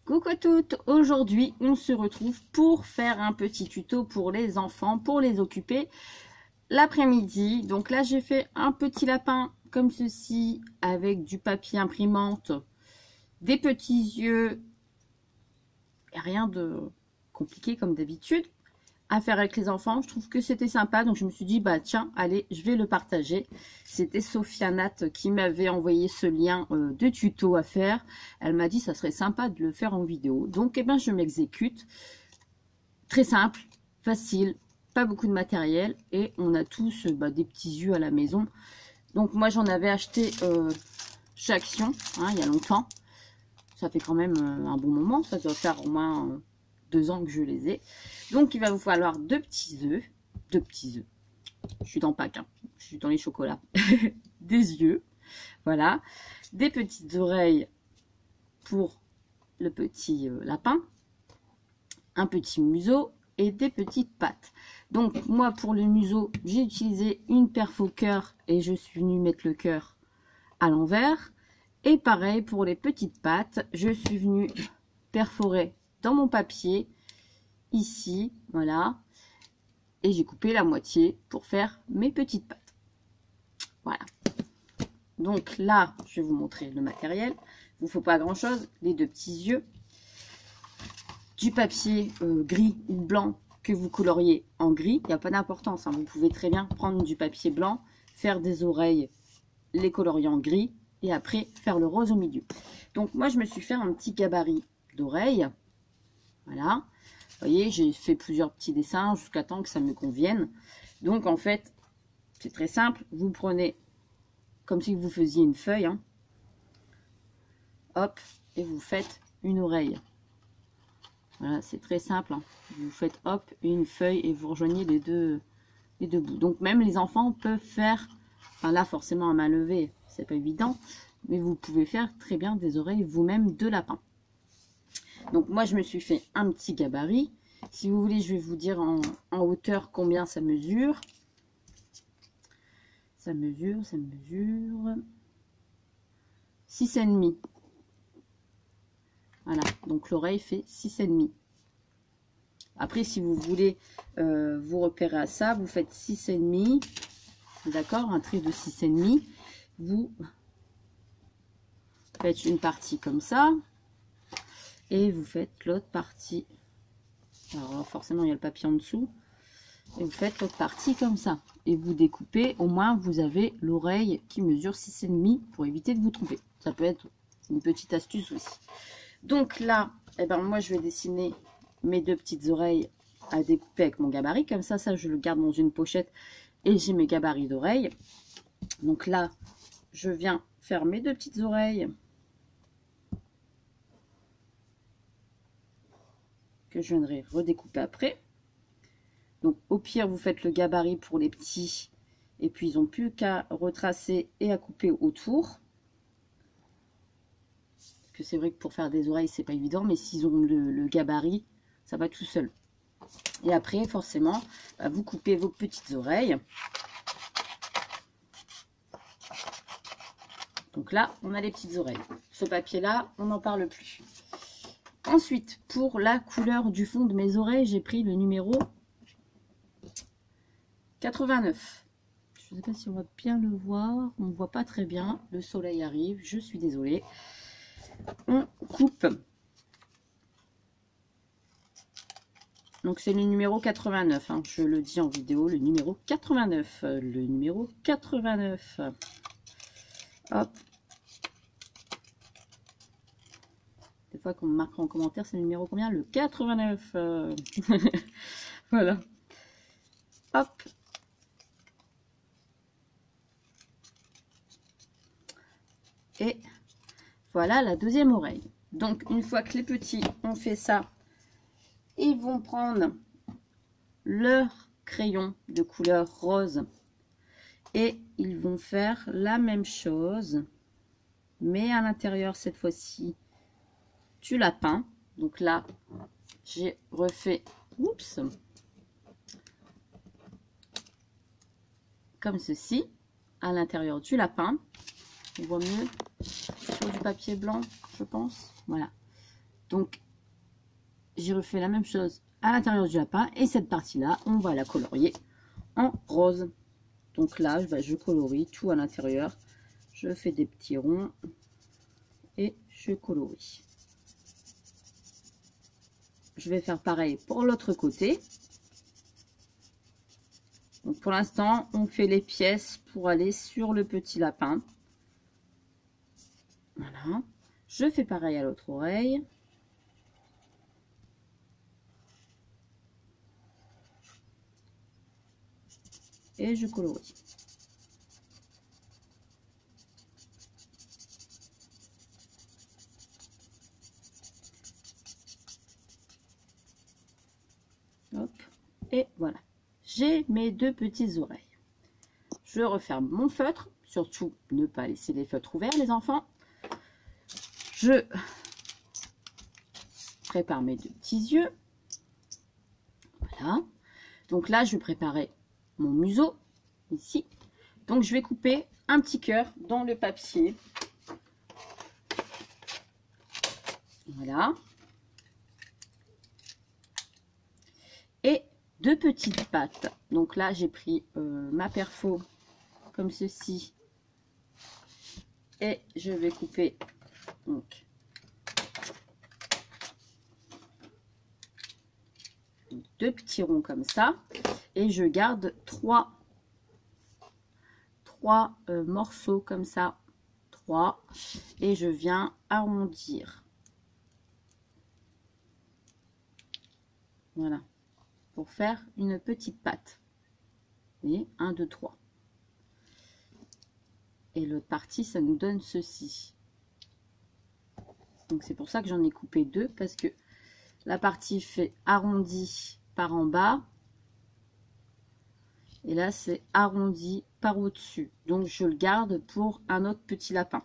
Coucou à toutes, aujourd'hui on se retrouve pour faire un petit tuto pour les enfants, pour les occuper l'après-midi. Donc là j'ai fait un petit lapin comme ceci avec du papier imprimante, des petits yeux, rien de compliqué comme d'habitude à faire avec les enfants. Je trouve que c'était sympa, donc je me suis dit bah tiens allez je vais le partager. C'était Sophia Nat qui m'avait envoyé ce lien de tuto à faire. Elle m'a dit ça serait sympa de le faire en vidéo, donc eh ben je m'exécute. Très simple, facile, pas beaucoup de matériel et on a tous des petits yeux à la maison. Donc moi j'en avais acheté chez Action il y a longtemps. Ça fait quand même un bon moment, ça doit faire au moins 2 ans que je les ai. Donc il va vous falloir deux petits œufs. Je suis dans Pâques, je suis dans les chocolats. Des yeux, voilà. Des petites oreilles pour le petit lapin. Un petit museau et des petites pattes. Donc moi pour le museau, j'ai utilisé une perf au cœur et je suis venue mettre le cœur à l'envers. Et pareil pour les petites pattes, je suis venue perforer dans mon papier ici, voilà, et j'ai coupé la moitié pour faire mes petites pattes. Voilà. Donc là, je vais vous montrer le matériel. Il ne vous faut pas grand chose, les deux petits yeux, du papier gris ou blanc que vous coloriez en gris, il n'y a pas d'importance, vous pouvez très bien prendre du papier blanc, faire des oreilles, les colorier en gris, et après faire le rose au milieu. Donc moi je me suis fait un petit gabarit d'oreilles, voilà. Vous voyez, j'ai fait plusieurs petits dessins jusqu'à temps que ça me convienne. Donc en fait, c'est très simple. Vous prenez comme si vous faisiez une feuille. Hop, et vous faites une oreille. Voilà, c'est très simple. Vous faites hop, une feuille et vous rejoignez les deux bouts. Donc même les enfants peuvent faire, enfin là forcément à main levée, c'est pas évident. Mais vous pouvez faire très bien des oreilles vous-même de lapin. Donc moi je me suis fait un petit gabarit. Si vous voulez je vais vous dire en hauteur combien ça mesure. Ça mesure 6,5. Voilà, donc l'oreille fait 6,5. Après si vous voulez vous repérer à ça, vous faites 6,5. D'accord, un trait de 6,5. Vous faites une partie comme ça. Et vous faites l'autre partie. Alors forcément il y a le papier en dessous. Et vous faites l'autre partie comme ça. Et vous découpez, au moins vous avez l'oreille qui mesure 6,5 pour éviter de vous tromper. Ça peut être une petite astuce aussi. Donc là, moi je vais dessiner mes deux petites oreilles à découper avec mon gabarit. Comme ça je le garde dans une pochette et j'ai mes gabarits d'oreilles. Donc là, je viens faire mes deux petites oreilles. Que je viendrai redécouper après. Donc au pire vous faites le gabarit pour les petits et puis ils n'ont plus qu'à retracer et à couper autour. Parce que c'est vrai que pour faire des oreilles c'est pas évident, mais s'ils ont le gabarit ça va tout seul. Et après forcément vous coupez vos petites oreilles. Donc là on a les petites oreilles. Ce papier là on n'en parle plus. Ensuite, pour la couleur du fond de mes oreilles, j'ai pris le numéro 89. Je ne sais pas si on va bien le voir. On ne voit pas très bien. Le soleil arrive. Je suis désolée. On coupe. Donc, c'est le numéro 89. Je le dis en vidéo. Le numéro 89. Le numéro 89. Hop. Des fois qu'on me marque en commentaire, c'est le numéro combien? Le 89. Voilà. Hop. Et voilà la deuxième oreille. Donc, une fois que les petits ont fait ça, ils vont prendre leur crayon de couleur rose et ils vont faire la même chose, mais à l'intérieur cette fois-ci du lapin. Donc là j'ai refait comme ceci à l'intérieur du lapin. On voit mieux sur du papier blanc je pense, voilà. Donc, j'ai refait la même chose à l'intérieur du lapin. Et cette partie-là, on va la colorier en rose. Donc là, je colorie tout à l'intérieur. Je fais des petits ronds et je colorie. Je vais faire pareil pour l'autre côté. Donc pour l'instant, on fait les pièces pour aller sur le petit lapin. Voilà. Je fais pareil à l'autre oreille. Et je colorie. Hop. Et voilà. J'ai mes deux petites oreilles. Je referme mon feutre. Surtout, ne pas laisser les feutres ouverts, les enfants. Je prépare mes deux petits yeux. Voilà. Donc là, je vais préparer mon museau, ici. Donc, je vais couper un petit cœur dans le papier. Voilà. Et deux petites pattes. Donc là, j'ai pris ma perfo comme ceci. Et je vais couper donc deux petits ronds comme ça. Et je garde trois morceaux comme ça. 3. Et je viens arrondir. Voilà. Pour faire une petite patte. Et 1, 2, 3. Et l'autre partie, ça nous donne ceci. Donc c'est pour ça que j'en ai coupé 2, parce que la partie fait arrondi par en bas. Et là, c'est arrondi par au-dessus. Donc je le garde pour un autre petit lapin.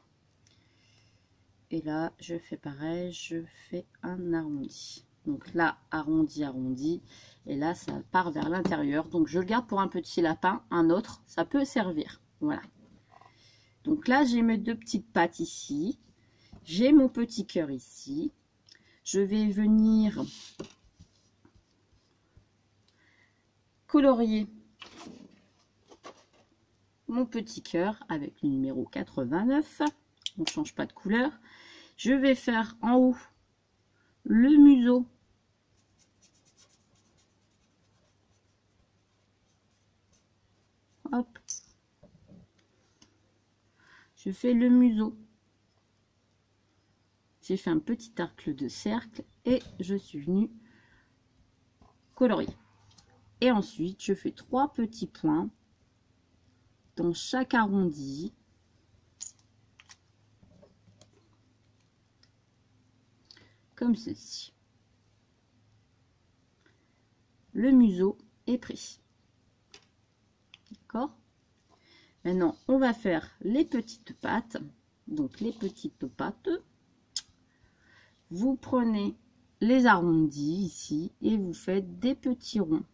Et là, je fais pareil, je fais un arrondi. Donc là, arrondi, arrondi. Et là, ça part vers l'intérieur. Donc je le garde pour un petit lapin, un autre, ça peut servir. Voilà. Donc là, j'ai mes deux petites pattes ici. J'ai mon petit cœur ici. Je vais venir colorier mon petit cœur avec le numéro 89. On ne change pas de couleur. Je vais faire en haut le museau. Hop. Je fais le museau. J'ai fait un petit arc de cercle et je suis venue colorier. Et ensuite, je fais 3 petits points dans chaque arrondi. Comme ceci. Le museau est pris. D'accord? Maintenant, on va faire les petites pattes. Donc, les petites pattes. Vous prenez les arrondis ici et vous faites des petits ronds.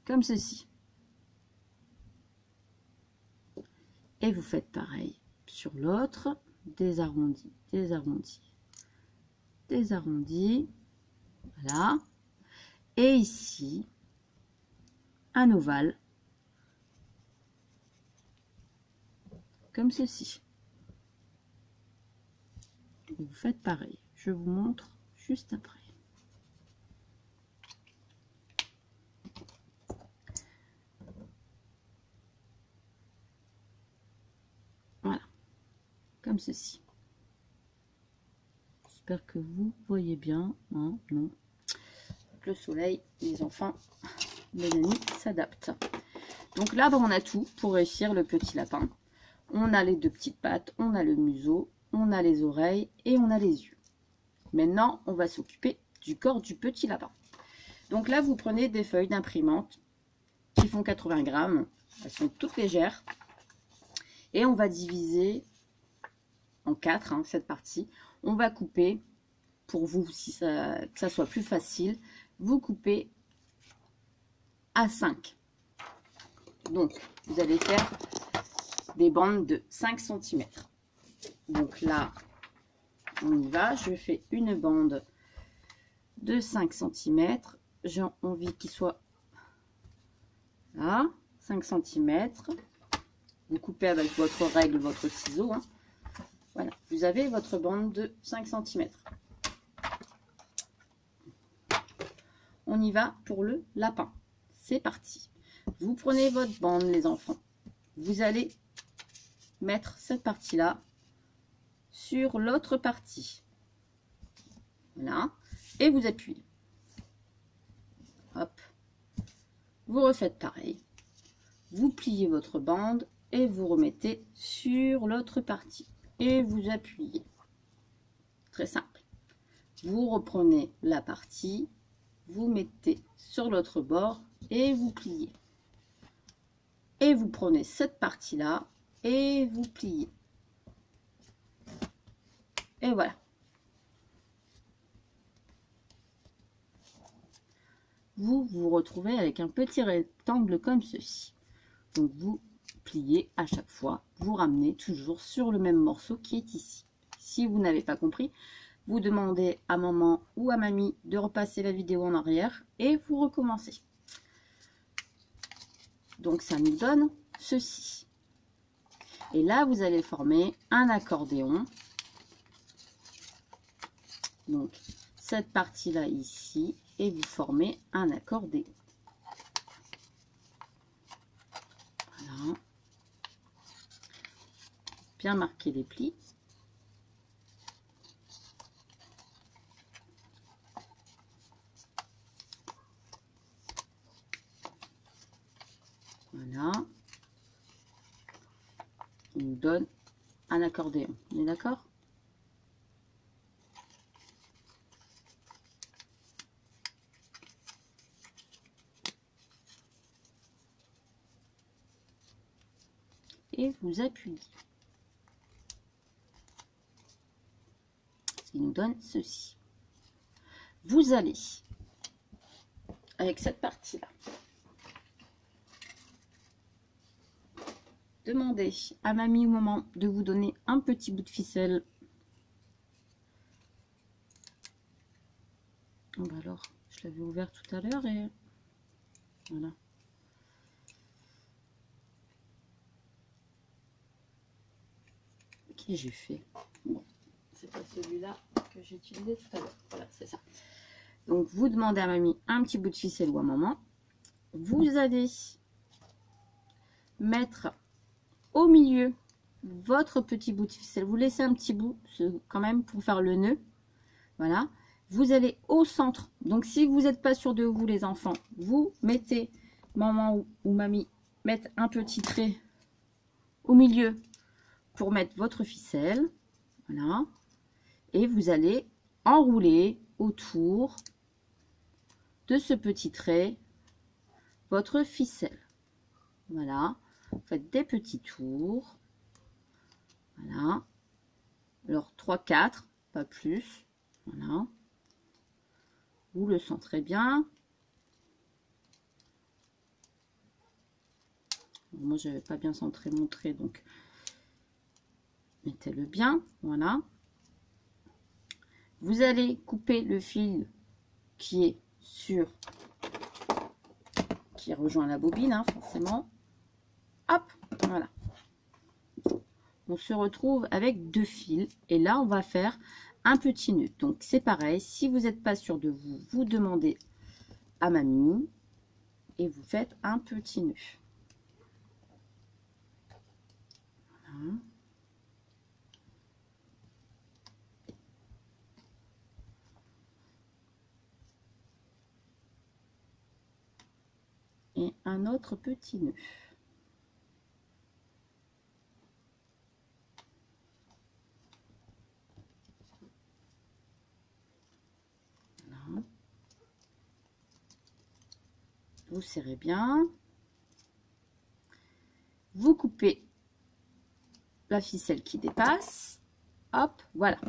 Comme ceci. Et vous faites pareil sur l'autre. Des arrondis, des arrondis, des arrondis. Voilà. Et ici, un ovale. Comme ceci. Et vous faites pareil. Je vous montre juste après. Voilà. Comme ceci. J'espère que vous voyez bien. Hein, non. Le soleil, les enfants, Mélanie s'adapte. Donc là, on a tout pour réussir le petit lapin. On a les deux petites pattes, on a le museau, on a les oreilles et on a les yeux. Maintenant, on va s'occuper du corps du petit lapin. Donc là, vous prenez des feuilles d'imprimante qui font 80 grammes. Elles sont toutes légères. Et on va diviser en 4, hein, cette partie. On va couper, pour vous, si que ça soit plus facile, vous coupez à 5. Donc, vous allez faire des bandes de 5 cm. Donc là, on y va. Je fais une bande de 5 cm. J'ai envie qu'il soit là, 5 cm. Vous coupez avec votre règle, votre ciseau. Hein. Voilà, vous avez votre bande de 5 cm. On y va pour le lapin. C'est parti. Vous prenez votre bande, les enfants. Vous allez mettre cette partie-là sur l'autre partie. Voilà. Et vous appuyez. Hop. Vous refaites pareil. Vous pliez votre bande et vous remettez sur l'autre partie. Et vous appuyez. Très simple. Vous reprenez la partie, vous mettez sur l'autre bord et vous pliez. Et vous prenez cette partie-là et vous pliez. Et voilà. Vous vous retrouvez avec un petit rectangle comme ceci. Donc vous pliez à chaque fois, vous ramenez toujours sur le même morceau qui est ici. Si vous n'avez pas compris, vous demandez à maman ou à mamie de repasser la vidéo en arrière et vous recommencez. Donc ça nous donne ceci. Et là, vous allez former un accordéon. Donc cette partie-là ici, et vous formez un accordéon. Voilà. Bien marquer les plis. Voilà. Il nous donne un accordéon. On est d'accord? Et vous appuyez. Ce qui nous donne ceci. Vous allez, avec cette partie-là, demander à mamie ou maman de vous donner un petit bout de ficelle. Oh bah alors, je l'avais ouvert tout à l'heure et voilà. Qu'est-ce que j'ai fait? Bon, c'est pas celui-là que j'ai utilisé tout à l'heure. Voilà, c'est ça. Donc, vous demandez à mamie un petit bout de ficelle ou à maman. Vous allez mettre au milieu votre petit bout de ficelle. Vous laissez un petit bout quand même pour faire le nœud. Voilà. Vous allez au centre. Donc, si vous n'êtes pas sûr de vous, les enfants, vous mettez, maman ou mamie, mettre un petit trait au milieu pour mettre votre ficelle. Voilà. Et vous allez enrouler autour de ce petit trait votre ficelle. Voilà. Vous faites des petits tours. Voilà. Alors, 3-4, pas plus. Voilà. Vous le centrez bien. Moi, je n'avais pas bien centré mon trait, donc mettez-le bien. Voilà. Vous allez couper le fil qui est qui rejoint la bobine, hein, forcément. Hop, voilà. On se retrouve avec 2 fils. Et là, on va faire un petit nœud. Donc, c'est pareil. Si vous n'êtes pas sûr de vous, vous demandez à mamie. Et vous faites un petit nœud. Voilà. Et un autre petit nœud. Voilà. Vous serrez bien. Vous coupez la ficelle qui dépasse. Hop, voilà.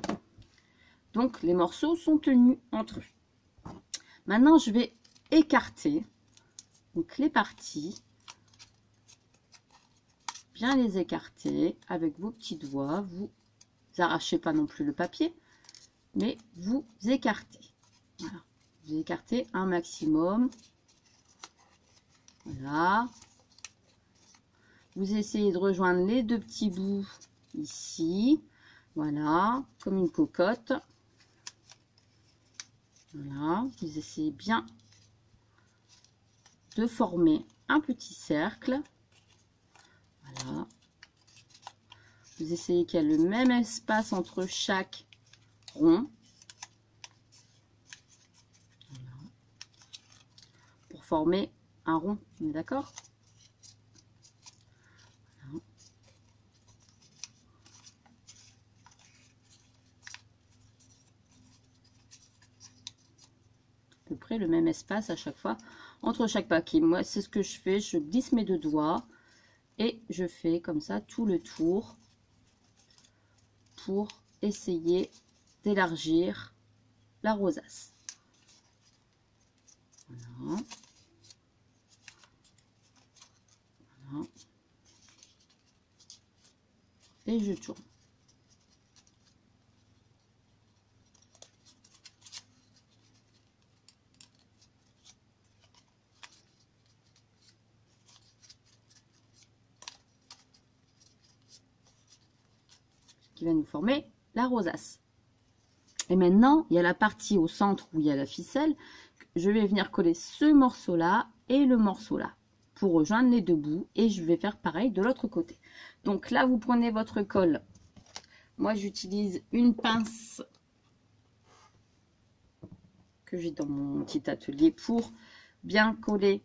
Donc, les morceaux sont tenus entre eux. Maintenant, je vais écarter donc les parties bien les écarter avec vos petits doigts. Vous arrachez pas non plus le papier, mais vous écartez. Voilà. Vous écartez un maximum. Voilà. Vous essayez de rejoindre les deux petits bouts ici. Voilà, comme une cocotte. Voilà, vous essayez bien de former un petit cercle. Voilà. Vous essayez qu'il y ait le même espace entre chaque rond. Voilà. Pour former un rond, on est d'accord? Voilà. À peu près le même espace à chaque fois entre chaque paquet. Moi, c'est ce que je fais. Je glisse mes deux doigts et je fais comme ça tout le tour pour essayer d'élargir la rosace. Voilà. Voilà. Et je tourne. Qui va nous former la rosace. Et maintenant, il y a la partie au centre où il y a la ficelle. Je vais venir coller ce morceau-là et le morceau-là pour rejoindre les deux bouts. Et je vais faire pareil de l'autre côté. Donc là, vous prenez votre colle. Moi, j'utilise une pince que j'ai dans mon petit atelier pour bien coller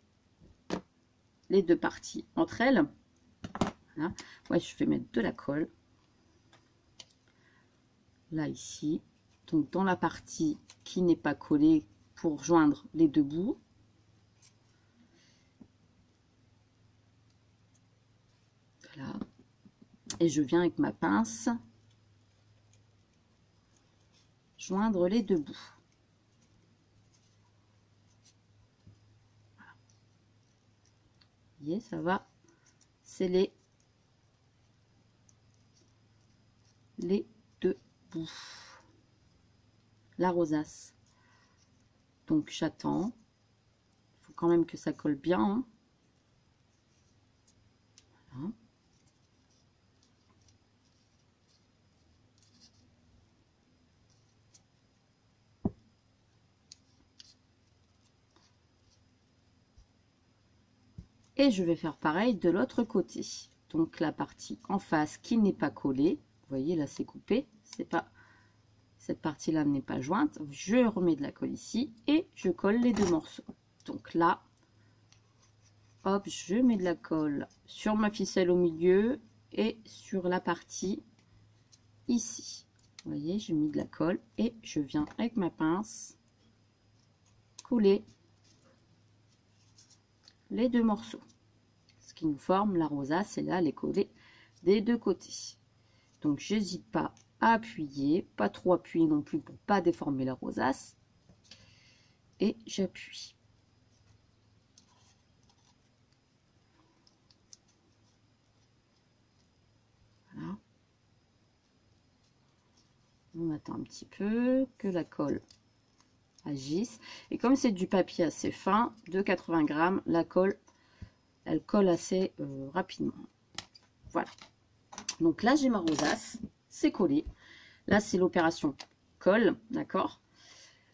les deux parties entre elles. Voilà. Ouais, je vais mettre de la colle. Là, ici. Donc, dans la partie qui n'est pas collée pour joindre les deux bouts. Voilà. Et je viens avec ma pince joindre les deux bouts. Voilà. Vous voyez, ça va sceller les deux bouts. La rosace. Donc j'attends. Il faut quand même que ça colle bien. Hein. Voilà. Et je vais faire pareil de l'autre côté. Donc la partie en face qui n'est pas collée. Vous voyez là c'est coupé. C'est pas... Cette partie-là n'est pas jointe. Je remets de la colle ici et je colle les deux morceaux. Donc là, hop, je mets de la colle sur ma ficelle au milieu et sur la partie ici. Vous voyez, j'ai mis de la colle et je viens avec ma pince coller les deux morceaux. Ce qui nous forme la rosace, et là, les coller des deux côtés. Donc, j'hésite pas à appuyer, pas trop appuyer non plus pour pas déformer la rosace. Et j'appuie. Voilà. On attend un petit peu que la colle agisse. Et comme c'est du papier assez fin, de 80 grammes, la colle, elle colle assez rapidement. Voilà. Donc là, j'ai ma rosace, c'est collé. Là, c'est l'opération colle, d'accord?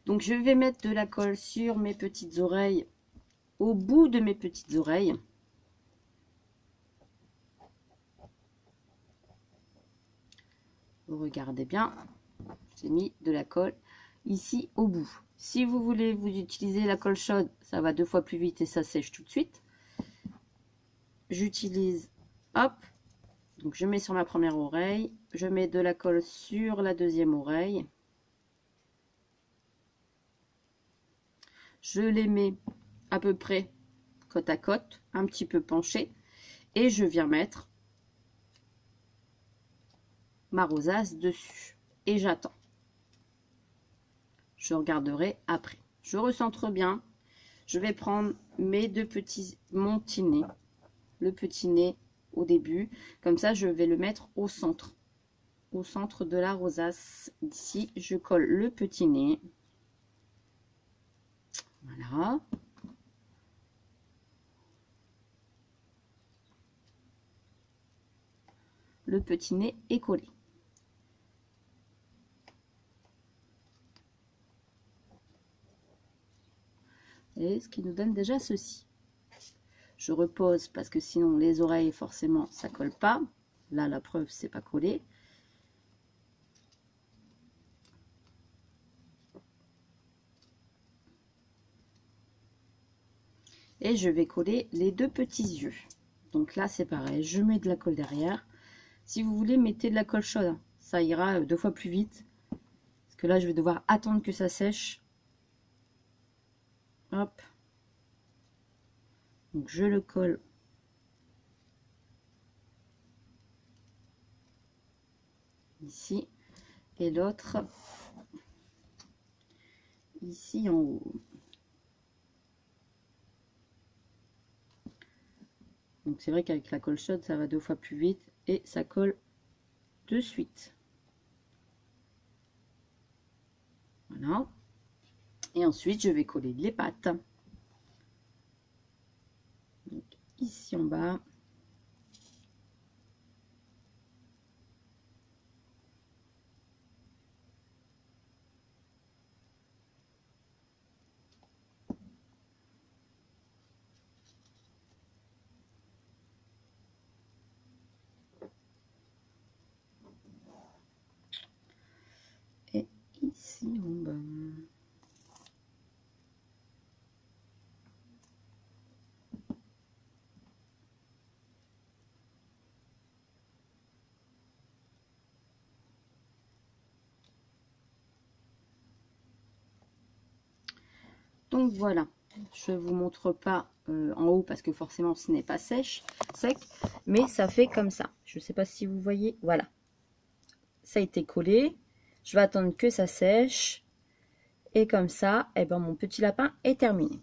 Donc, je vais mettre de la colle sur mes petites oreilles, au bout de mes petites oreilles. Vous regardez bien, j'ai mis de la colle ici au bout. Si vous voulez vous utiliser la colle chaude, ça va 2 fois plus vite et ça sèche tout de suite. J'utilise, hop, donc je mets sur ma première oreille, je mets de la colle sur la deuxième oreille. Je les mets à peu près côte à côte, un petit peu penché, et je viens mettre ma rosace dessus. Et j'attends. Je regarderai après. Je recentre bien. Je vais prendre mes deux petits, mon petit nez, le petit nez au début. Comme ça, je vais le mettre au centre de la rosace. Ici, je colle le petit nez. Voilà. Le petit nez est collé. Et ce qui nous donne déjà ceci. Je repose parce que sinon les oreilles, forcément, ça colle pas. Là, la preuve, c'est pas collé. Et je vais coller les deux petits yeux. Donc là, c'est pareil. Je mets de la colle derrière. Si vous voulez, mettez de la colle chaude. Ça ira 2 fois plus vite. Parce que là, je vais devoir attendre que ça sèche. Hop. Donc je le colle. Ici. Et l'autre ici en haut. Donc c'est vrai qu'avec la colle chaude, ça va 2 fois plus vite et ça colle de suite. Voilà. Et ensuite, je vais coller les pattes. Donc, ici en bas. Et ici en bas. Donc voilà, je ne vous montre pas en haut parce que forcément ce n'est pas sec, mais ça fait comme ça. Je ne sais pas si vous voyez, voilà. Ça a été collé, je vais attendre que ça sèche et comme ça, eh ben, mon petit lapin est terminé.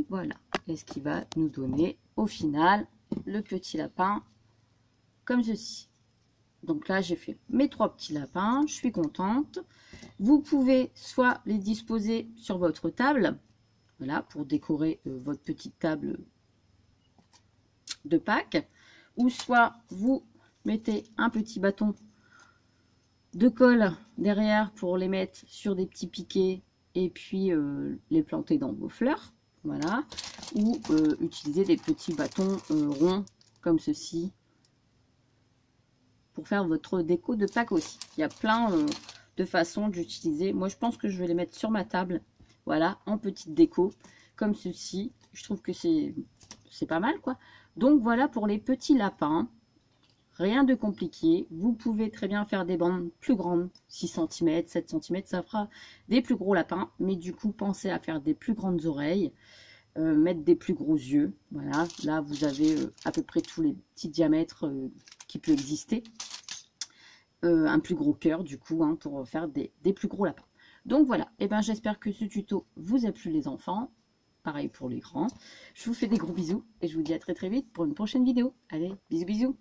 Voilà, et ce qui va nous donner au final le petit lapin comme ceci. Donc là, j'ai fait mes 3 petits lapins. Je suis contente. Vous pouvez soit les disposer sur votre table, voilà, pour décorer votre petite table de Pâques, ou soit vous mettez un petit bâton de colle derrière pour les mettre sur des petits piquets et puis les planter dans vos fleurs, voilà, ou utiliser des petits bâtons ronds comme ceci pour faire votre déco de Pâques aussi. Il y a plein de façons d'utiliser. Moi, je pense que je vais les mettre sur ma table, voilà, en petite déco, comme ceci. Je trouve que c'est pas mal, quoi. Donc, voilà pour les petits lapins. Rien de compliqué. Vous pouvez très bien faire des bandes plus grandes, 6 cm, 7 cm, ça fera des plus gros lapins. Mais du coup, pensez à faire des plus grandes oreilles, mettre des plus gros yeux. Voilà, là, vous avez à peu près tous les petits diamètres qui peut exister. Un plus gros cœur du coup hein, pour faire des plus gros lapins. Donc voilà, et ben j'espère que ce tuto vous a plu les enfants, pareil pour les grands. Je vous fais des gros bisous et je vous dis à très vite pour une prochaine vidéo. Allez, bisous bisous.